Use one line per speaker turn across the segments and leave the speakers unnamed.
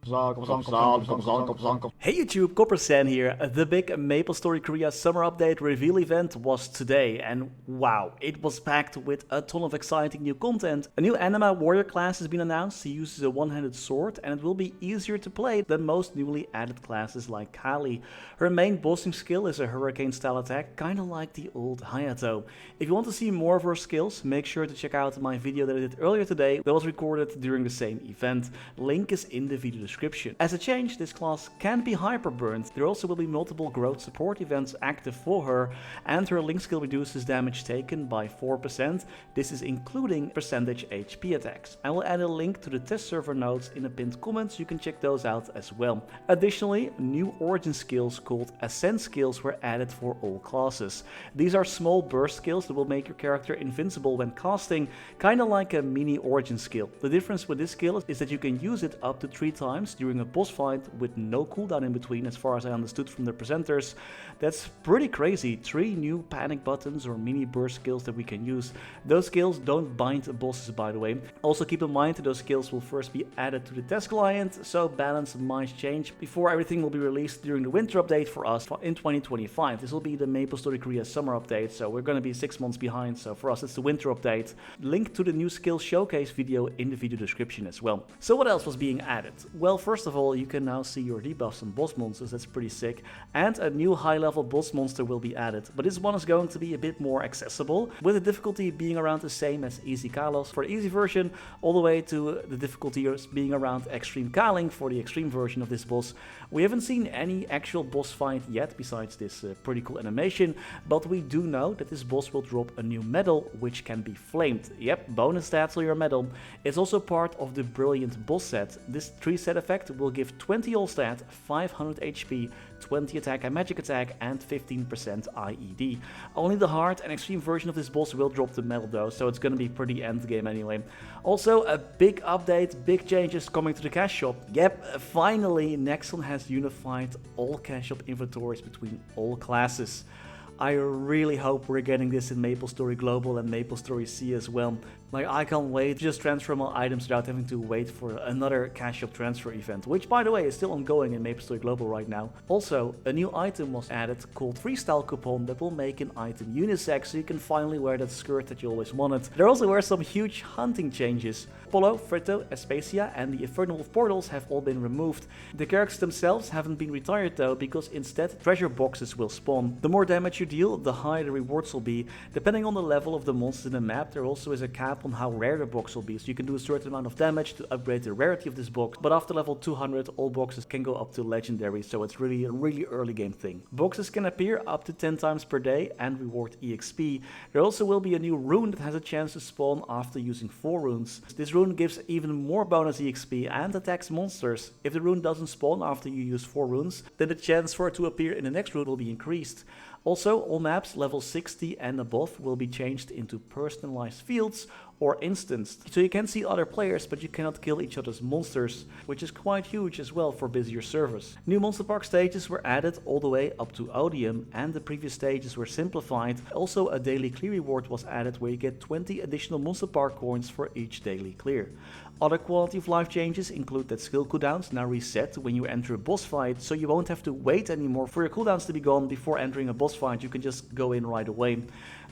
Hey YouTube, Coppersan here. The big MapleStory Korea Summer Update reveal event was today, and wow, it was packed with a ton of exciting new content. A new Anima warrior class has been announced. He uses a one-handed sword, and it will be easier to play than most newly added classes like Khali. Her main bossing skill is a hurricane style attack, kinda like the old Hayato. If you want to see more of her skills, make sure to check out my video that I did earlier today that was recorded during the same event. Link is in the video description. As a change, this class can be hyperburned. There also will be multiple growth support events active for her, and her link skill reduces damage taken by 4%. This is including percentage HP attacks. I will add a link to the test server notes in the pinned comments, you can check those out as well. Additionally, new origin skills called Ascent skills were added for all classes. These are small burst skills that will make your character invincible when casting, kinda like a mini origin skill. The difference with this skill is that you can use it up to 3 times during a boss fight with no cooldown in between, as far as I understood from the presenters. That's pretty crazy. 3 new panic buttons or mini burst skills that we can use. Those skills don't bind bosses, by the way. Also keep in mind that those skills will first be added to the test client, so balance might change before everything will be released during the winter update for us in 2025. This will be the MapleStory Korea Summer update, so we're going to be 6 months behind, so for us it's the winter update. Link to the new skill showcase video in the video description as well. So what else was being added? Well, first of all, you can now see your debuffs on boss monsters, that's pretty sick, and a new high level boss monster will be added, but this one is going to be a bit more accessible, with the difficulty being around the same as Easy Kalos for the easy version, all the way to the difficulty being around Extreme Kaling for the extreme version of this boss. We haven't seen any actual boss fight yet besides this pretty cool animation, but we do know that this boss will drop a new medal which can be flamed. Yep, bonus stats on your medal. It's also part of the brilliant boss set. This 3-set effect will give 20 all stat, 500 HP, 20 attack and magic attack, and 15% IED. Only the hard and extreme version of this boss will drop the medal though, so it's gonna be pretty end game anyway. Also, a big update, big changes coming to the cash shop. Yep, finally Nexon has unified all cash shop inventories between all classes. I really hope we're getting this in MapleStory Global and MapleStory C as well. Like, I can't wait to just transfer my items without having to wait for another cash shop transfer event, which by the way is still ongoing in MapleStory Global right now. Also, a new item was added called Freestyle Coupon that will make an item unisex, so you can finally wear that skirt that you always wanted. There also were some huge hunting changes. Apollo, Fritto, Aspasia and the Infernal Wolf portals have all been removed. The characters themselves haven't been retired though, because instead treasure boxes will spawn. The more damage you deal, the higher the rewards will be. Depending on the level of the monsters in the map, there also is a cap on how rare the box will be, so you can do a certain amount of damage to upgrade the rarity of this box, but after level 200 all boxes can go up to legendary, so it's really a really early game thing. Boxes can appear up to 10 times per day and reward EXP. There also will be a new rune that has a chance to spawn after using 4 runes. This rune gives even more bonus EXP and attacks monsters. If the rune doesn't spawn after you use 4 runes, then the chance for it to appear in the next rune will be increased. Also, all maps level 60 and above will be changed into personalized fields or instanced. So you can see other players, but you cannot kill each other's monsters, which is quite huge as well for busier servers. New Monster Park stages were added all the way up to Odium, and the previous stages were simplified. Also, a daily clear reward was added where you get 20 additional Monster Park coins for each daily clear. Other quality of life changes include that skill cooldowns now reset when you enter a boss fight, so you won't have to wait anymore for your cooldowns to be gone before entering a boss fight, you can just go in right away.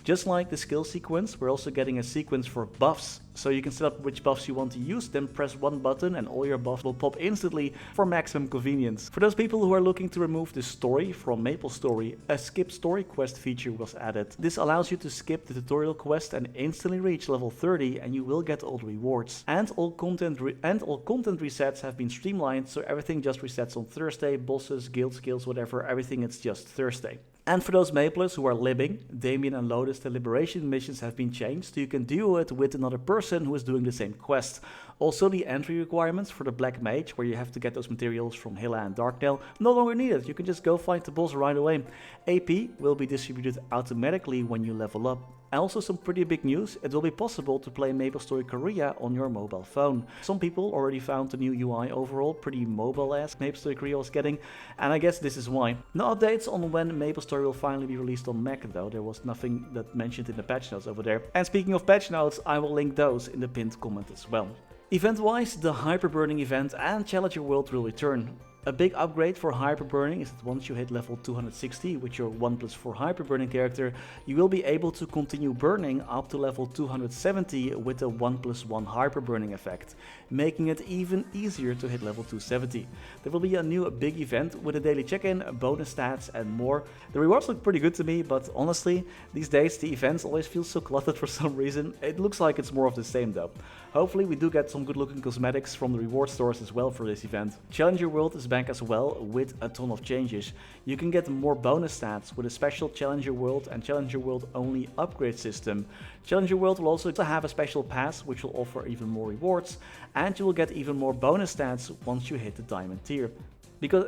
Just like the skill sequence, we're also getting a sequence for buffs, so you can set up which buffs you want to use, then press one button and all your buffs will pop instantly for maximum convenience. For those people who are looking to remove the story from MapleStory, a skip story quest feature was added. This allows you to skip the tutorial quest and instantly reach level 30, and you will get all the rewards. And all content resets have been streamlined, so everything just resets on Thursday, bosses, guild skills, whatever, everything it's just Thursday. And for those Maplers who are libbing, Damien and Lotus, the liberation missions have been changed so you can duo it with another person who is doing the same quest. Also, the entry requirements for the Black Mage, where you have to get those materials from Hilla and Darknail, no longer needed. You can just go fight the boss right away. AP will be distributed automatically when you level up. And also some pretty big news, it will be possible to play MapleStory Korea on your mobile phone. Some people already found the new UI overall pretty mobile-esque MapleStory Korea was getting, and I guess this is why. No updates on when MapleStory will finally be released on Mac though, there was nothing that mentioned in the patch notes over there. And speaking of patch notes, I will link those in the pinned comment as well. Event-wise, the Hyperburning event and Challenger World will return. A big upgrade for Hyperburning is that once you hit level 260 with your 1+4 Hyperburning character, you will be able to continue burning up to level 270 with the 1+1 Hyperburning effect, making it even easier to hit level 270. There will be a new big event with a daily check-in, bonus stats and more. The rewards look pretty good to me, but honestly, these days the events always feel so cluttered for some reason. It looks like it's more of the same though. Hopefully we do get some good looking cosmetics from the reward stores as well for this event. Challenger World is back as well with a ton of changes. You can get more bonus stats with a special Challenger World and Challenger World only upgrade system. Challenger World will also have a special pass which will offer even more rewards, and you will get even more bonus stats once you hit the diamond tier.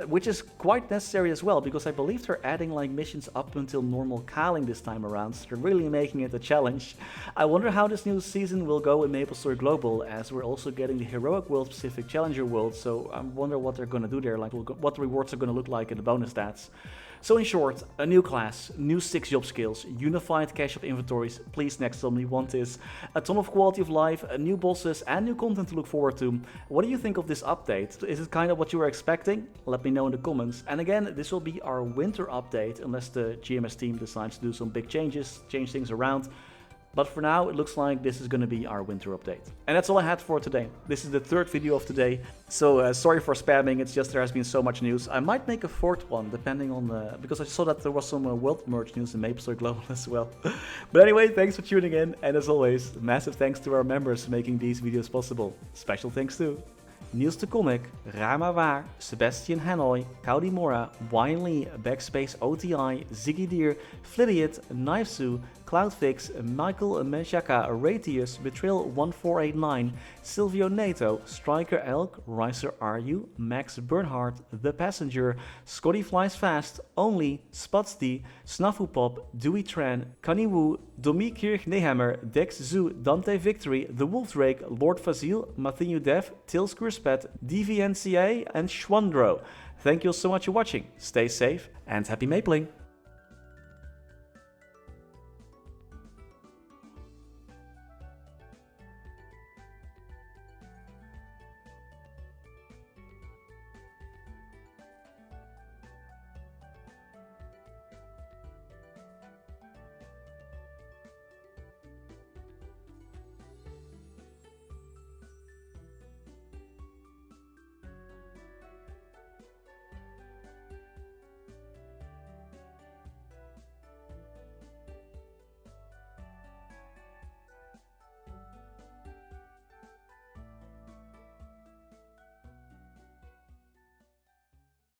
Which is quite necessary as well, because I believe they're adding like missions up until normal Khali this time around, so they're really making it a challenge. I wonder how this new season will go in MapleStory Global, as we're also getting the Heroic World specific Challenger World, so I wonder what they're gonna do there, like what the rewards are gonna look like in the bonus stats. So in short, a new class, new 6 job skills, unified cache of inventories, please next time we want this, a ton of quality of life, new bosses and new content to look forward to. What do you think of this update? Is it kind of what you were expecting? Let me know in the comments. And again, this will be our winter update unless the GMS team decides to do some big changes, change things around. But for now, it looks like this is going to be our winter update. And that's all I had for today. This is the 3rd video of today, so sorry for spamming, it's just there has been so much news. I might make a 4th one, depending on the... because I saw that there was some world merge news in MapleStory Global as well. But anyway, thanks for tuning in, and as always, massive thanks to our members making these videos possible. Special thanks to Niels de Coninck, Raar maar waar, Sebastian Hanøy, Caudimorda, Wiley, BackSpaceOTI, Ziggy, Flidiot, Knivesu, Cloudfix, Michael Menchaca, Raythius, Betrayal1489, Sylvio, Neto, StrikerElk, Ryaiser, Aryu, MaxBurnHeart, The Passenger, ScottyFlysFast, Only, Spudsy, snafuPop, Dewey, Tran, Caniwu, Kirch-Nehammer, Dexzu, Dante Victory, The Wolfdrake, Lord Fazil, Matthew Dev, Tils Kurspet, DVNCA, and Schwandro. Thank you all so much for watching. Stay safe and happy mapling!